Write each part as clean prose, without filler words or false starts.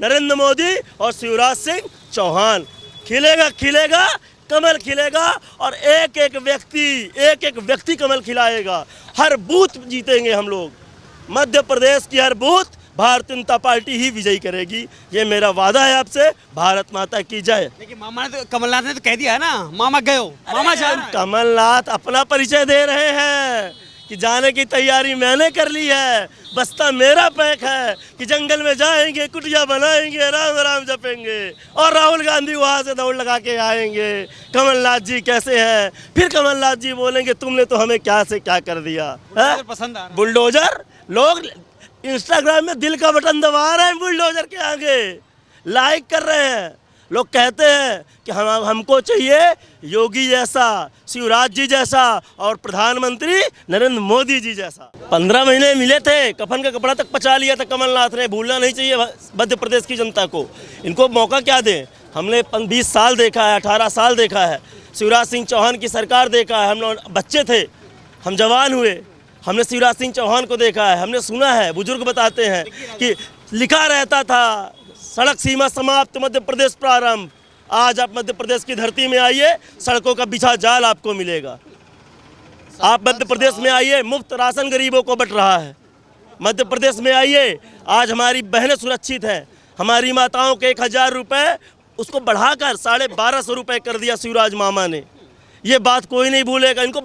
नरेंद्र मोदी और शिवराज सिंह चौहान। खिलेगा खिलेगा कमल खिलेगा और एक एक व्यक्ति कमल खिलाएगा। हर बूथ जीतेंगे हम लोग। मध्य प्रदेश की हर बूथ भारतीय जनता पार्टी ही विजयी करेगी, ये मेरा वादा है आपसे। भारत माता की जय। लेकिन मामा ने तो, कमलनाथ ने तो कह दिया है ना, मामा गए हो, मामा जा रहा है। कमलनाथ अपना परिचय दे रहे हैं कि जाने की तैयारी मैंने कर ली है, बस्ता मेरा पैक है कि जंगल में जाएंगे, कुटिया बनाएंगे, राम राम जपेंगे और राहुल गांधी वहां से दौड़ लगा के आएंगे। कमलनाथ जी कैसे हैं? फिर कमलनाथ जी बोलेंगे तुमने तो हमें क्या से क्या कर दिया। पसंद आ रहा है बुलडोजर। लोग इंस्टाग्राम में दिल का बटन दबा रहे हैं, बुलडोजर के आगे लाइक कर रहे हैं। लोग कहते हैं कि हमको चाहिए योगी जैसा, शिवराज जी जैसा और प्रधानमंत्री नरेंद्र मोदी जी जैसा। 15 महीने मिले थे, कफन का कपड़ा तक पचा लिया था कमलनाथ ने। भूलना नहीं चाहिए मध्य प्रदेश की जनता को। इनको मौका क्या दें? हमने 20 साल देखा है, 18 साल देखा है, शिवराज सिंह चौहान की सरकार देखा है। हम लोग बच्चे थे, हम जवान हुए, हमने शिवराज सिंह चौहान को देखा है, हमने सुना है, बुजुर्ग बताते हैं कि लिखा रहता था सड़क सीमा समाप्त, मध्य प्रदेश प्रारंभ। आज आप मध्य प्रदेश की धरती में आइए, सड़कों का बिछा जाल आपको मिलेगा। आप मध्य प्रदेश में आइए, मुफ्त राशन गरीबों को बंट रहा है। मध्य प्रदेश में आइए, आज हमारी बहनें सुरक्षित हैं। हमारी माताओं के 1000 रुपये उसको बढ़ाकर 1250 रुपये कर दिया शिवराज मामा ने। ये बात कोई नहीं भूलेगा। इनको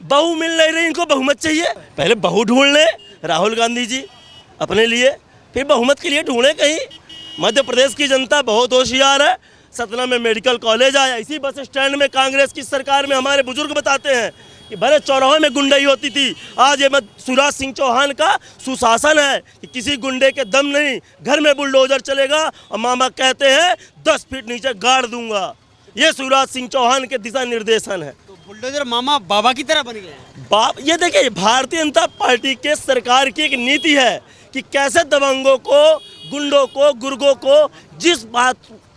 बहू मिल नहीं रही, इनको बहुमत चाहिए। पहले बहू ढूंढ ले राहुल गांधी जी अपने लिए, फिर बहुमत के लिए ढूंढे कहीं। मध्य प्रदेश की जनता बहुत होशियार है। सतना में मेडिकल कॉलेज आया, इसी बस स्टैंड में कांग्रेस की सरकार में हमारे बुजुर्ग बताते हैं कि बड़े चौराहों में गुंडाई होती थी। आज ये शिवराज सिंह चौहान का सुशासन है कि किसी गुंडे के दम नहीं, घर में बुलडोजर चलेगा और मामा कहते हैं 10 फीट नीचे गाड़ दूंगा। ये शिवराज सिंह चौहान के दिशा निर्देशन है। तो बुलडोजर मामा बाबा की तरह बन गए। ये देखिए, भारतीय जनता पार्टी के सरकार की एक नीति है कि कैसे दबंगों को, गुंडों को, गुर्गों को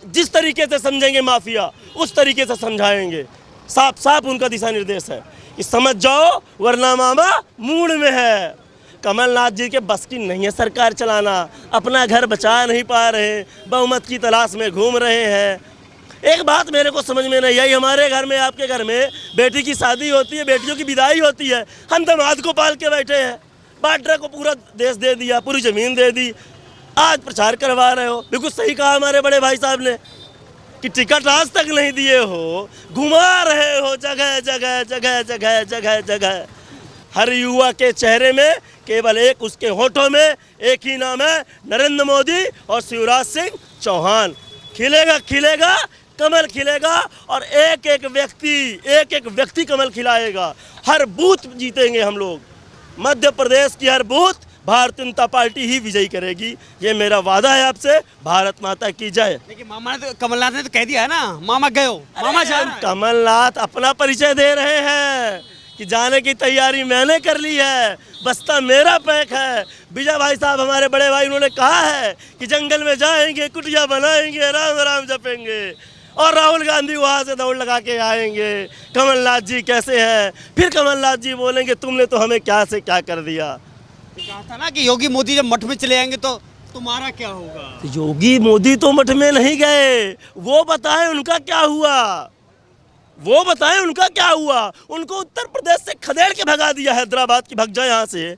जिस तरीके से समझेंगे माफिया, उस तरीके से समझाएंगे। साफ साफ उनका दिशा निर्देश है कि समझ जाओ वरना मामा मूड में है। कमलनाथ जी के बस की नहीं है सरकार चलाना, अपना घर बचा नहीं पा रहे, बहुमत की तलाश में घूम रहे हैं। एक बात मेरे को समझ में नहीं आई, हमारे घर में, आपके घर में बेटी की शादी होती है, बेटियों की विदाई होती है, हम दामाद को पाल के बैठे हैं। बाड्रा को पूरा देश दे दिया, पूरी ज़मीन दे दी, आज प्रचार करवा रहे हो। बिल्कुल सही कहा हमारे बड़े भाई साहब ने कि टिकट आज तक नहीं दिए हो, घुमा रहे हो जगह जगह जगह जगह जगह जगह। हर युवा के चेहरे में केवल एक, उसके होठों में एक ही नाम है, नरेंद्र मोदी और शिवराज सिंह चौहान। खिलेगा खिलेगा कमल खिलेगा और एक एक व्यक्ति कमल खिलाएगा। हर बूथ जीतेंगे हम लोग। मध्य प्रदेश की हर बूथ भारतीय जनता पार्टी ही विजयी करेगी, ये मेरा वादा है आपसे। भारत माता की जय। लेकिन मामा ने तो, कमलनाथ ने तो कह दिया है ना, मामा गए हो, मामा जा रहा है। कमलनाथ अपना परिचय दे रहे हैं कि जाने की तैयारी मैंने कर ली है, बस्ता मेरा पैक है। विजय भाई साहब हमारे बड़े भाई, उन्होंने कहा है कि जंगल में जाएंगे, कुटिया बनाएंगे, राम राम जपेंगे और राहुल गांधी वहां से दौड़ लगा के आएंगे। कमलनाथ जी कैसे हैं? फिर कमलनाथ जी बोलेंगे तुमने तो हमें क्या से क्या कर दिया। कहा था ना कि योगी मोदी जब मठ में चले आएंगे तो तुम्हारा क्या होगा। तो योगी मोदी तो मठ में नहीं गए, वो बताएं उनका क्या हुआ, वो बताएं उनका क्या हुआ। उनको उत्तर प्रदेश से खदेड़ के भगा दिया, हैदराबाद की, भग जाए यहाँ से।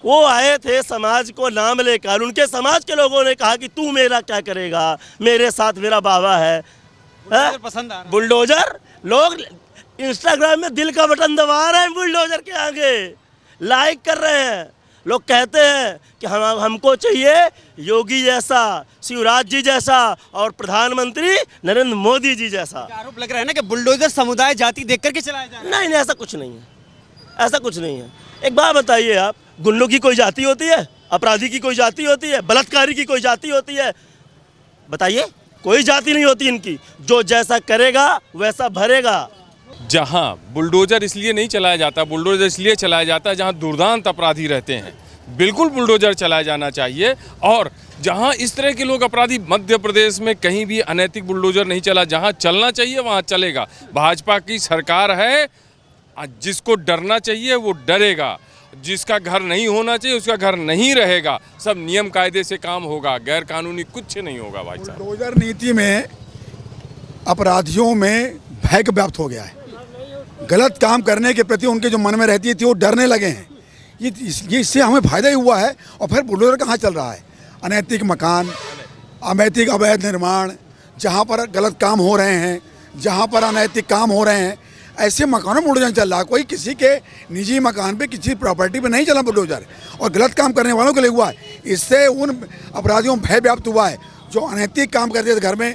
वो आए थे समाज को नाम लेकर, उनके समाज के लोगों ने कहा कि तू मेरा क्या करेगा, मेरे साथ मेरा बाबा है। पसंद आ रहा है बुलडोजर। लोग इंस्टाग्राम में दिल का बटन दबा रहे हैं, बुलडोजर के आगे लाइक कर रहे हैं। लोग कहते हैं कि हमको चाहिए योगी जैसा, शिवराज जी जैसा और प्रधानमंत्री नरेंद्र मोदी जी जैसा। आरोप लग रहा है ना कि बुलडोजर समुदाय जाति देख करके चलाया जा रहा है। नहीं नहीं, ऐसा कुछ नहीं है, ऐसा कुछ नहीं है। एक बात बताइए आप, गुंडों की कोई जाति होती है? अपराधी की कोई जाति होती है? बलात्कारी की कोई जाति होती है? बताइए, कोई जाति नहीं होती इनकी। जो जैसा करेगा वैसा भरेगा। जहां बुलडोजर इसलिए नहीं चलाया जाता, बुलडोजर इसलिए चलाया जाता है जहां दुर्दांत अपराधी रहते हैं। बिल्कुल बुलडोजर चलाया जाना चाहिए। और जहां इस तरह के लोग अपराधी, मध्य प्रदेश में कहीं भी अनैतिक बुलडोजर नहीं चला, जहां चलना चाहिए वहां चलेगा। भाजपा की सरकार है, जिसको डरना चाहिए वो डरेगा। जिसका घर नहीं होना चाहिए उसका घर नहीं रहेगा। सब नियम कायदे से काम होगा, गैर कानूनी कुछ नहीं होगा भाई साहब। बुलडोजर नीति में अपराधियों में भय व्याप्त हो गया है। गलत काम करने के प्रति उनके जो मन में रहती थी वो डरने लगे हैं। ये इससे हमें फ़ायदा ही हुआ है। और फिर बुलडोजर कहाँ चल रहा है? अनैतिक मकान, अनैतिक अवैध निर्माण, जहाँ पर गलत काम हो रहे हैं, जहाँ पर अनैतिक काम हो रहे हैं, ऐसे मकानों में बुलडोजर चल रहा है। कोई किसी के निजी मकान पे, किसी प्रॉपर्टी पे नहीं चला बुलडोजर, और गलत काम करने वालों के लिए हुआ है। इससे उन अपराधियों में भय व्याप्त हुआ है। जो अनैतिक काम करते थे, घर में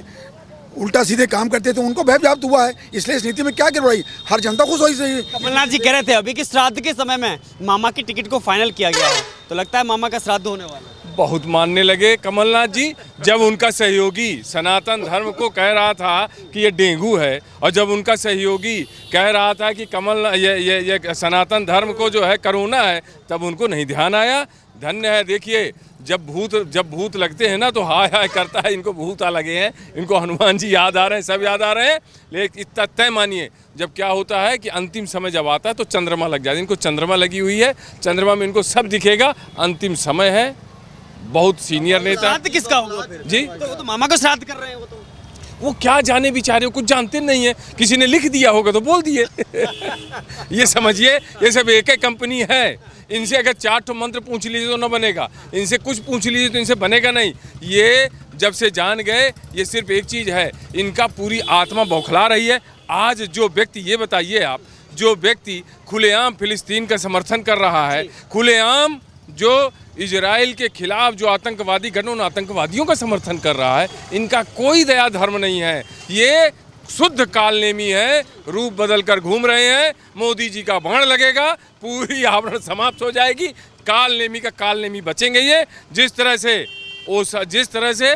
उल्टा सीधे काम करते थे, उनको भय व्याप्त हुआ है। इसलिए इस नीति में क्या गिरवाई, हर जनता खुश हुई सही। कमलनाथ जी कह रहे थे अभी कि श्राद्ध के समय में मामा की टिकट को फाइनल किया गया है, तो लगता है मामा का श्राद्ध होने वाला है। बहुत मानने लगे कमलनाथ जी जब उनका सहयोगी सनातन धर्म को कह रहा था कि ये डेंगू है, और जब उनका सहयोगी कह रहा था कि ये सनातन धर्म को जो है कोरोना है, तब उनको नहीं ध्यान आया। धन्य है। देखिए जब भूत लगते हैं ना तो हाय हाय करता है। इनको भूत आ लगे हैं, इनको हनुमान जी याद आ रहे हैं, सब याद आ रहे हैं। लेकिन इतना तय मानिए जब क्या होता है कि अंतिम समय जब आता है तो चंद्रमा लग जाती है। इनको चंद्रमा लगी हुई है, चंद्रमा में इनको सब दिखेगा। अंतिम समय है, बहुत सीनियर नेता। श्राद्ध किसका होगा फिर? जी तो वो तो मामा को श्राद्ध कर रहे हैं। वो क्या जाने बेचारे, कुछ जानते नहीं है। किसी ने लिख दिया होगा तो बोल दिए। ये समझिए ये सब एक ही कंपनी है। इनसे अगर 4 ठो मंत्र पूछ लीजिए तो न बनेगा, इनसे कुछ पूछ लीजिए तो इनसे बनेगा नहीं। ये जब से जान गए, ये सिर्फ एक चीज़ है, इनका पूरी आत्मा बौखला रही है। आज जो व्यक्ति, ये बताइए आप, जो व्यक्ति खुलेआम फिलिस्तीन का समर्थन कर रहा है, खुलेआम जो इजराइल के खिलाफ जो आतंकवादी गठन, उन आतंकवादियों का समर्थन कर रहा है, इनका कोई दया धर्म नहीं है। ये शुद्ध कालनेमी है, रूप बदल कर घूम रहे हैं। मोदी जी का बाण लगेगा, पूरी आवरण समाप्त हो जाएगी, कालनेमी का कालनेमी बचेंगे। ये जिस तरह से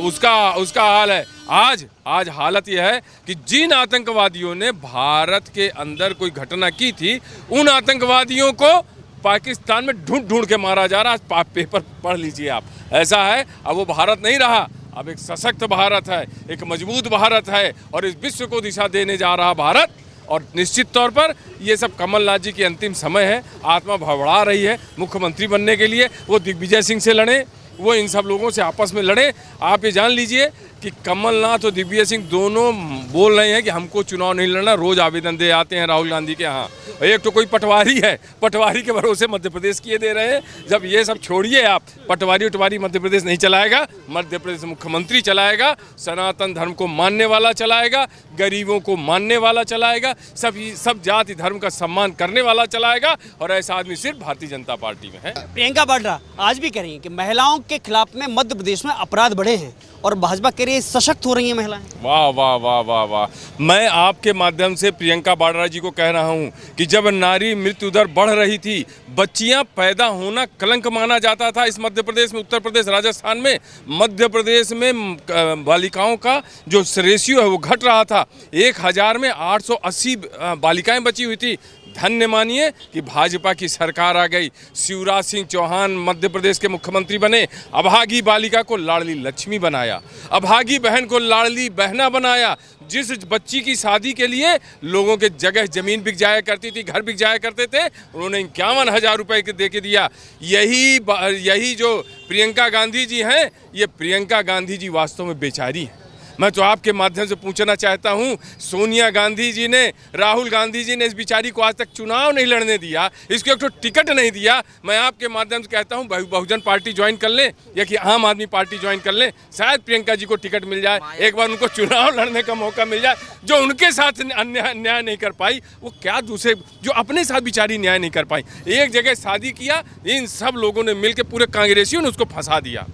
उसका हाल है आज हालत यह है कि जिन आतंकवादियों ने भारत के अंदर कोई घटना की थी, उन आतंकवादियों को पाकिस्तान में ढूंढ के मारा जा रहा है। पेपर पढ़ लीजिए आप। ऐसा है, अब वो भारत नहीं रहा, अब एक सशक्त भारत है, एक मजबूत भारत है, और इस विश्व को दिशा देने जा रहा भारत। और निश्चित तौर पर ये सब कमलनाथ जी की अंतिम समय है। आत्मा भड़बड़ा रही है मुख्यमंत्री बनने के लिए। वो दिग्विजय सिंह से लड़े, वो इन सब लोगों से आपस में लड़े। आप ये जान लीजिए कि कमलनाथ और दिग्विजय सिंह दोनों बोल रहे हैं कि हमको चुनाव नहीं लड़ना। रोज आवेदन दे आते हैं राहुल गांधी के यहाँ। एक तो कोई पटवारी है, पटवारी के भरोसे मध्य प्रदेश किए दे रहे हैं। जब ये सब छोड़िए आप, पटवारी मध्य प्रदेश नहीं चलाएगा, मध्य प्रदेश मुख्यमंत्री चलाएगा, सनातन धर्म को मानने वाला चलाएगा, गरीबों को मानने वाला चलाएगा, सब जाति धर्म का सम्मान करने वाला चलाएगा। और ऐसा आदमी सिर्फ भारतीय जनता पार्टी में है। प्रियंका वाड्रा आज भी कह रही हैं कि महिलाओं के खिलाफ में मध्य प्रदेश में अपराध बढ़े हैं, और भाजपा कह रही है सशक्त हो रही हैं महिलाएं। वाह वाह वाह वाह वाह। मैं आपके माध्यम से प्रियंका वाड्रा जी को कह रहा हूं कि जब नारी मृत्यु दर बढ़ रही थी, बच्चियां पैदा होना कलंक माना जाता था इस मध्य प्रदेश में, उत्तर प्रदेश, राजस्थान में, मध्य प्रदेश में बालिकाओं का जो रेशियो है वो घट रहा था। 1000 में 880 बालिकाएं बची हुई थी। धन्य मानिए कि भाजपा की सरकार आ गई। शिवराज सिंह चौहान मध्य प्रदेश के मुख्यमंत्री बने। अभागी बालिका को लाडली लक्ष्मी बनाया, अभागी बहन को लाडली बहना बनाया। जिस बच्ची की शादी के लिए लोगों के जगह जमीन बिक जाया करती थी, घर बिक जाया करते थे, उन्होंने 51,000 रुपये दे के दिया। यही जो प्रियंका गांधी जी हैं, ये प्रियंका गांधी जी वास्तव में बेचारी हैं। मैं तो आपके माध्यम से पूछना चाहता हूं, सोनिया गांधी जी ने, राहुल गांधी जी ने इस बिचारी को आज तक चुनाव नहीं लड़ने दिया, इसको एक तो टिकट नहीं दिया। मैं आपके माध्यम से कहता हूं बहुजन पार्टी ज्वाइन कर लें या कि आम आदमी पार्टी ज्वाइन कर लें, शायद प्रियंका जी को टिकट मिल जाए, एक बार उनको चुनाव लड़ने का मौका मिल जाए। जो उनके साथ न्याय नहीं कर पाई, वो क्या दूसरे जो अपने साथ बिचारी न्याय नहीं कर पाई। एक जगह शादी किया, इन सब लोगों ने मिलकर, पूरे कांग्रेसियों ने उसको फंसा दिया।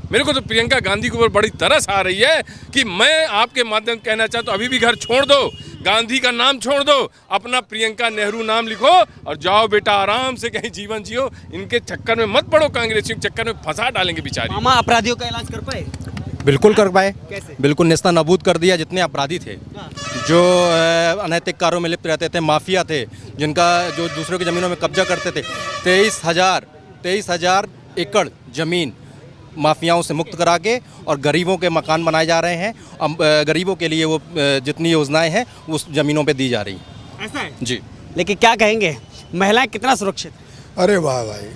मेरे को तो प्रियंका गांधी के ऊपर बड़ी तरस आ रही है कि मैं आपके माध्यम से कहना चाहता हूँ, अभी भी घर छोड़ दो, गांधी का नाम छोड़ दो, अपना प्रियंका नेहरू नाम लिखो और जाओ बेटा, आराम से कहीं जीवन जियो। इनके चक्कर में मत पड़ो, कांग्रेसियों के चक्कर में फंसा डालेंगे बेचारी। मामा अपराधियों का इलाज कर पाए? बिल्कुल कर पाए। कैसे? बिल्कुल नेस्ता नाबूद कर दिया जितने अपराधी थे, जो अनैतिक कार्यों में लिप्त रहते थे, माफिया थे, जिनका जो दूसरों की ज़मीनों में कब्जा करते थे। 23,000 एकड़ ज़मीन माफियाओं से मुक्त करा के और गरीबों के मकान बनाए जा रहे हैं। गरीबों के लिए वो जितनी योजनाएं हैं उस ज़मीनों पे दी जा रही हैं। ऐसा है जी। लेकिन क्या कहेंगे, महिलाएं कितना सुरक्षित? अरे वाह भाई,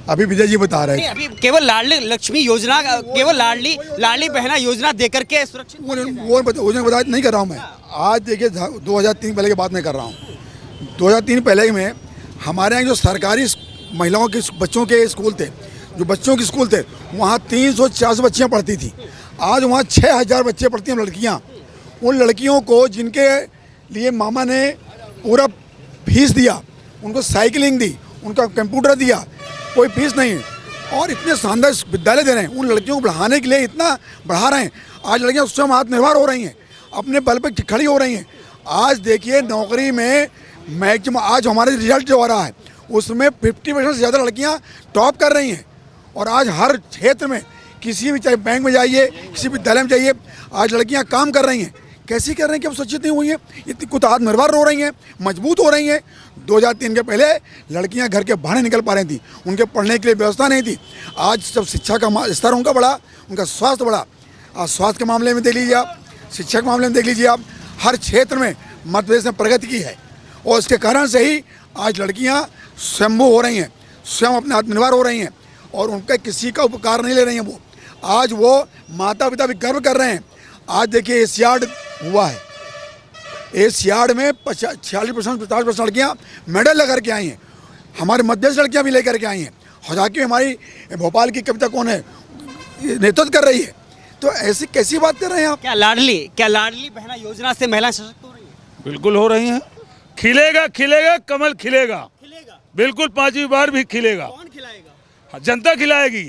अभी विजय जी बता रहे नहीं, थे। अभी केवल लाडली लक्ष्मी योजना, केवल लाडली बहना योजना दे करके सुरक्षित वो बता नहीं कर रहा हूँ मैं। आज देखिए 2003 पहले की बात नहीं कर रहा हूँ। 2003 पहले में हमारे यहाँ जो सरकारी महिलाओं के बच्चों के स्कूल थे, जो बच्चों के स्कूल थे, वहाँ 300-400 बच्चियाँ पढ़ती थी। आज वहाँ 6000 बच्चे पढ़ती हैं लड़कियाँ। उन लड़कियों को जिनके लिए मामा ने पूरा फीस दिया, उनको साइकिलिंग दी, उनका कंप्यूटर दिया, कोई फीस नहीं, और इतने शानदार विद्यालय दे रहे हैं, उन लड़कियों को बढ़ाने के लिए इतना बढ़ा रहे हैं। आज लड़कियां स्वयं आत्मनिर्भर हो रही हैं, अपने बल पर खड़ी हो रही हैं। आज देखिए नौकरी में मैक्सिमम आज हमारे रिजल्ट जो आ रहा है उसमें 50% से ज़्यादा लड़कियां टॉप कर रही हैं। और आज हर क्षेत्र में किसी भी, चाहे बैंक में जाइए, किसी विद्यालय में जाइए, आज लड़कियां काम कर रही हैं। कैसे कर रही हैं कि अब शिक्षित नहीं हुई हैं, इतनी कुछ आत्मनिर्भर हो रही हैं, मजबूत हो रही हैं। 2003 के पहले लड़कियां घर के बाहर निकल पा रही थी, उनके पढ़ने के लिए व्यवस्था नहीं थी। आज जब शिक्षा का स्तर उनका बढ़ा, उनका स्वास्थ्य बढ़ा। आज स्वास्थ्य के मामले में देख लीजिए आप, शिक्षा के मामले में देख लीजिए आप, हर क्षेत्र में मध्य प्रदेश ने प्रगति की है। और इसके कारण से ही आज लड़कियां स्वयंभू हो रही हैं, स्वयं अपने आत्मनिर्भर हो रही हैं, और उनका किसी का उपकार नहीं ले रही हैं। वो आज वो माता पिता भी गर्व कर रहे हैं। आज देखिए एशियाड हुआ है, एशियाड में 46% 50% लड़कियाँ मेडल लेकर के आई हैं। हमारे मध्य प्रदेश लड़कियाँ भी लेकर के आई हैं। हॉकी हमारी भोपाल की कविता कौन है, नेतृत्व कर रही है। तो ऐसी कैसी बात कर रहे हैं आप? क्या लाडली बहना योजना से महिलाएं सशक्त हो रही हैं? बिल्कुल हो रही हैं। खिलेगा खिलेगा कमल खिलेगा, बिल्कुल 5वीं बार भी खिलेगा। कौन खिलाएगा? जनता खिलाएगी,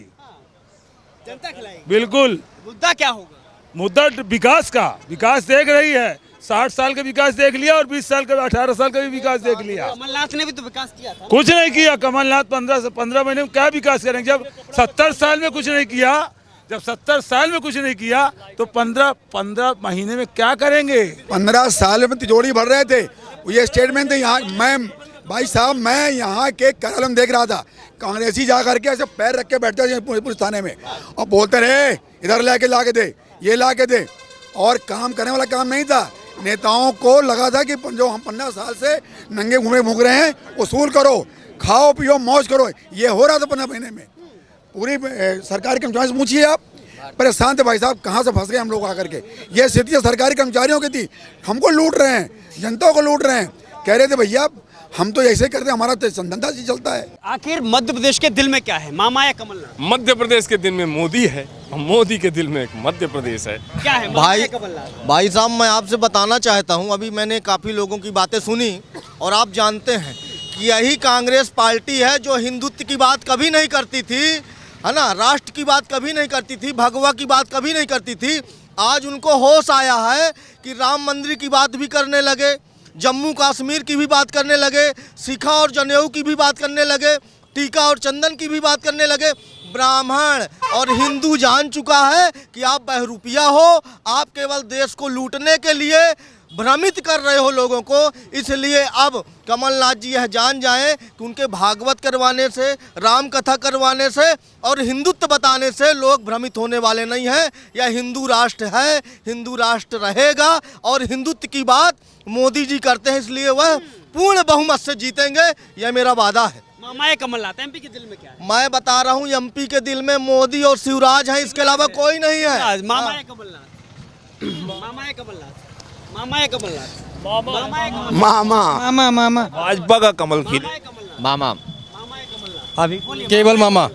जनता खिलाएगी। बिल्कुल। मुद्दा क्या होगा? मुद्दा विकास का, विकास देख रही है। 60 साल का विकास देख लिया और 20 साल का, 18 साल का भी विकास देख लिया। कमलनाथ ने भी तो विकास किया था। कुछ नहीं किया कमलनाथ। 15 महीने में क्या विकास करेंगे? जब 70 साल में कुछ नहीं किया, जब 70 साल में कुछ नहीं किया तो 15 महीने में क्या करेंगे? 15 साल में तिजोरी भर रहे थे। ये स्टेटमेंट थे यहाँ। मैं भाई साहब, मैं यहाँ के कार्यालय में देख रहा था, कांग्रेसी जा करके ऐसे पैर रख के बैठते थे पुलिस थाने में और बोलते रहे इधर ला के दे, ये ला के दे, और काम करने वाला काम नहीं था। नेताओं को लगा था कि जो हम 15 साल से नंगे घूम रहे हैं, वसूल करो, खाओ पियो मौज करो। ये हो रहा था 15 महीने में। पूरी सरकारी कर्मचारियों से पूछिए आप, परेशान थे भाई साहब, कहाँ से फंस गए हम लोग आकर के। ये स्थिति सरकारी कर्मचारियों की थी। हमको लूट रहे हैं, जनता को लूट रहे हैं। कह रहे थे भैया हम तो ऐसे करते, हमारा तो धंधा से चलता है। आखिर मध्य प्रदेश के दिल में क्या है, मामा या कमलनाथ? मध्य प्रदेश के दिल में मोदी है, और मोदी के दिल में एक मध्य प्रदेश है। क्या है मामा या कमलनाथ? भाई साहब, मैं आपसे बताना चाहता हूं, अभी मैंने काफ़ी लोगों की बातें सुनी, और आप जानते हैं कि यही कांग्रेस पार्टी है जो हिंदुत्व की बात कभी नहीं करती थी, है ना, राष्ट्र की बात कभी नहीं करती थी, भगवा की बात कभी नहीं करती थी। आज उनको होश आया है कि राम मंदिर की बात भी करने लगे, जम्मू कश्मीर की भी बात करने लगे, सिखा और जनेऊ की भी बात करने लगे, टीका और चंदन की भी बात करने लगे। ब्राह्मण और हिंदू जान चुका है कि आप बहरूपिया हो, आप केवल देश को लूटने के लिए भ्रमित कर रहे हो लोगों को। इसलिए अब कमलनाथ जी यह जान जाएं कि उनके भागवत करवाने से, राम कथा करवाने से और हिंदुत्व बताने से लोग भ्रमित होने वाले नहीं हैं। यह हिंदू राष्ट्र है, हिंदू राष्ट्र रहेगा, और हिंदुत्व की बात मोदी जी करते हैं, इसलिए वह पूर्ण बहुमत से जीतेंगे, यह मेरा वादा है। मामा या कमलनाथ? एमपी के दिल में क्या है? मैं बता रहा हूँ, एमपी के दिल में मोदी और शिवराज हैं, इसके अलावा कोई नहीं है। मामा या कमलनाथ? मामा या कमलनाथ? मामा या कमलनाथ? मामा या कमलनाथ? मामा भाजपा का कमल खिले। मामा मामा या कमलनाथ? केवल मामा।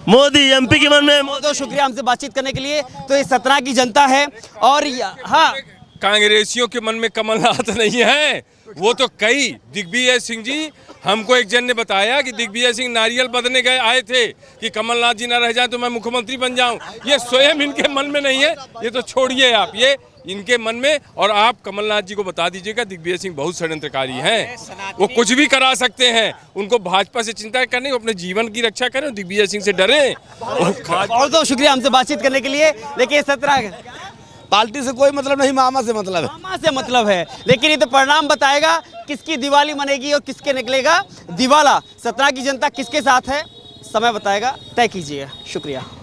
मोदी एमपी के मन में। बहुत बहुत शुक्रिया हमसे बातचीत करने के लिए। तो ये 17 की जनता है, और हाँ, कांग्रेसियों के मन में कमलनाथ नहीं है, वो तो कई दिग्विजय सिंह जी, हमको एक जन ने बताया कि दिग्विजय सिंह नारियल बदलने गए आए थे कि कमलनाथ जी ना रह जाए तो मैं मुख्यमंत्री बन जाऊं। ये स्वयं इनके मन में नहीं है, ये तो छोड़िए आप, ये इनके मन में। और आप कमलनाथ जी को बता दीजिएगा दिग्विजय सिंह बहुत षड्यंत्रकारी हैं, वो कुछ भी करा सकते हैं। उनको भाजपा से चिंता करनी, अपने जीवन की रक्षा करें, दिग्विजय सिंह से डरें। बहुत बहुत शुक्रिया हमसे बातचीत करने के लिए। लेकिन 17 पार्टी से कोई मतलब नहीं, मामा से मतलब है। मामा से मतलब है, लेकिन ये तो परिणाम बताएगा किसकी दिवाली मनेगी और किसके निकलेगा दिवाला। 17 की जनता किसके साथ है, समय बताएगा, तय कीजिएगा। शुक्रिया।